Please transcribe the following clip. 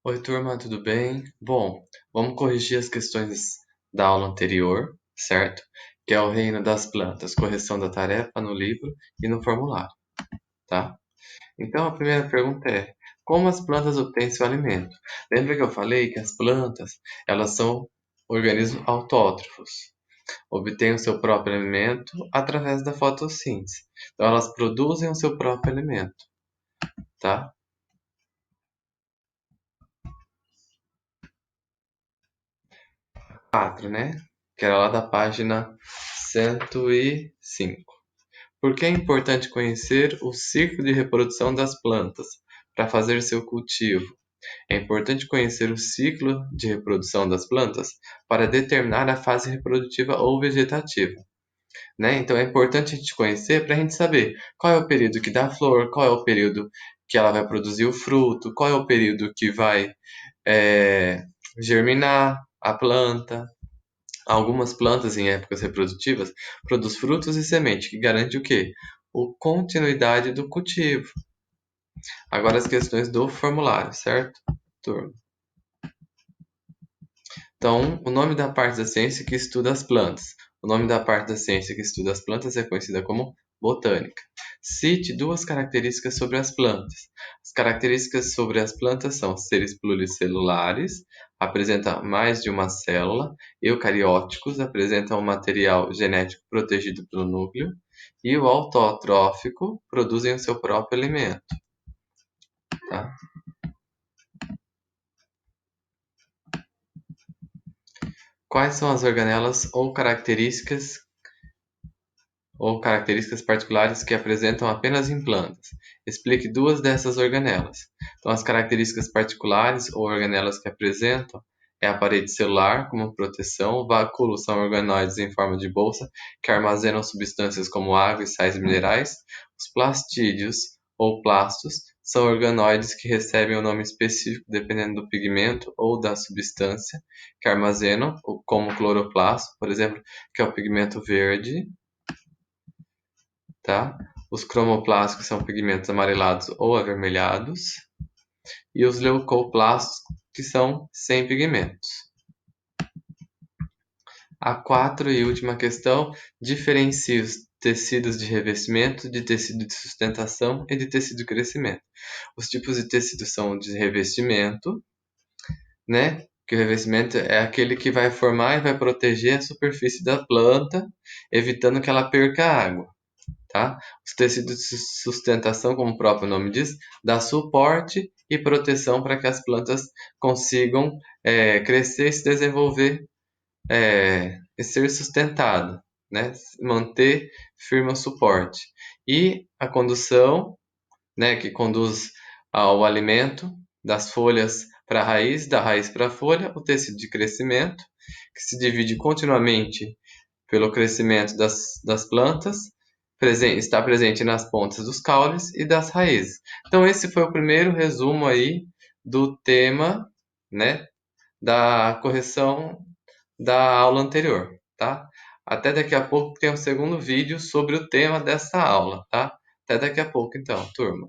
Oi, turma, tudo bem? Bom, vamos corrigir as questões da aula anterior, certo? Que é o reino das plantas, correção da tarefa no livro e no formulário, tá? Então, a primeira pergunta é: como as plantas obtêm seu alimento? Lembra que eu falei que as plantas, elas são organismos autótrofos, obtêm o seu próprio alimento através da fotossíntese. Então, elas produzem o seu próprio alimento, tá? 4, né? Que era lá da página 105. Por que é importante conhecer o ciclo de reprodução das plantas para fazer seu cultivo? É importante conhecer o ciclo de reprodução das plantas para determinar a fase reprodutiva ou vegetativa, né? Então é importante a gente conhecer para a gente saber qual é o período que dá flor, qual é o período que ela vai produzir o fruto, qual é o período que vai é, germinar a planta. Algumas plantas em épocas reprodutivas produzem frutos e semente, que garante o quê? A continuidade do cultivo. Agora as questões do formulário, certo, turma? Então, o nome da parte da ciência que estuda as plantas. O nome da parte da ciência que estuda as plantas é conhecida como botânica. Cite duas características sobre as plantas. As características sobre as plantas são seres pluricelulares, apresentam mais de uma célula, eucarióticos, apresentam um material genético protegido pelo núcleo, e o autotrófico, produzem o seu próprio alimento. Tá? Quais são as organelas ou características particulares que apresentam apenas em plantas? Explique duas dessas organelas. Então, as características particulares ou organelas que apresentam é a parede celular como proteção, vacúolos são organoides em forma de bolsa que armazenam substâncias como água e sais minerais. Os plastídeos ou plastos são organoides que recebem um nome específico dependendo do pigmento ou da substância que armazenam, como o cloroplasto, por exemplo, que é o pigmento verde, tá? Os cromoplásticos são pigmentos amarelados ou avermelhados, e os leucoplastos, que são sem pigmentos. A 4 e última questão: diferencie os tecidos de revestimento de tecido de sustentação e de tecido de crescimento. Os tipos de tecido são de revestimento, né? Que o revestimento é aquele que vai formar e vai proteger a superfície da planta, evitando que ela perca água. Tá? Os tecidos de sustentação, como o próprio nome diz, dá suporte e proteção para que as plantas consigam crescer e se desenvolver e ser sustentado, né? Manter firme o suporte. E a condução, né, que conduz ao alimento das folhas para a raiz, da raiz para a folha, o tecido de crescimento, que se divide continuamente pelo crescimento das plantas, está presente nas pontas dos caules e das raízes. Então esse foi o primeiro resumo aí do tema, né, da correção da aula anterior, tá? Até daqui a pouco tem um segundo vídeo sobre o tema dessa aula, tá? Até daqui a pouco então, turma.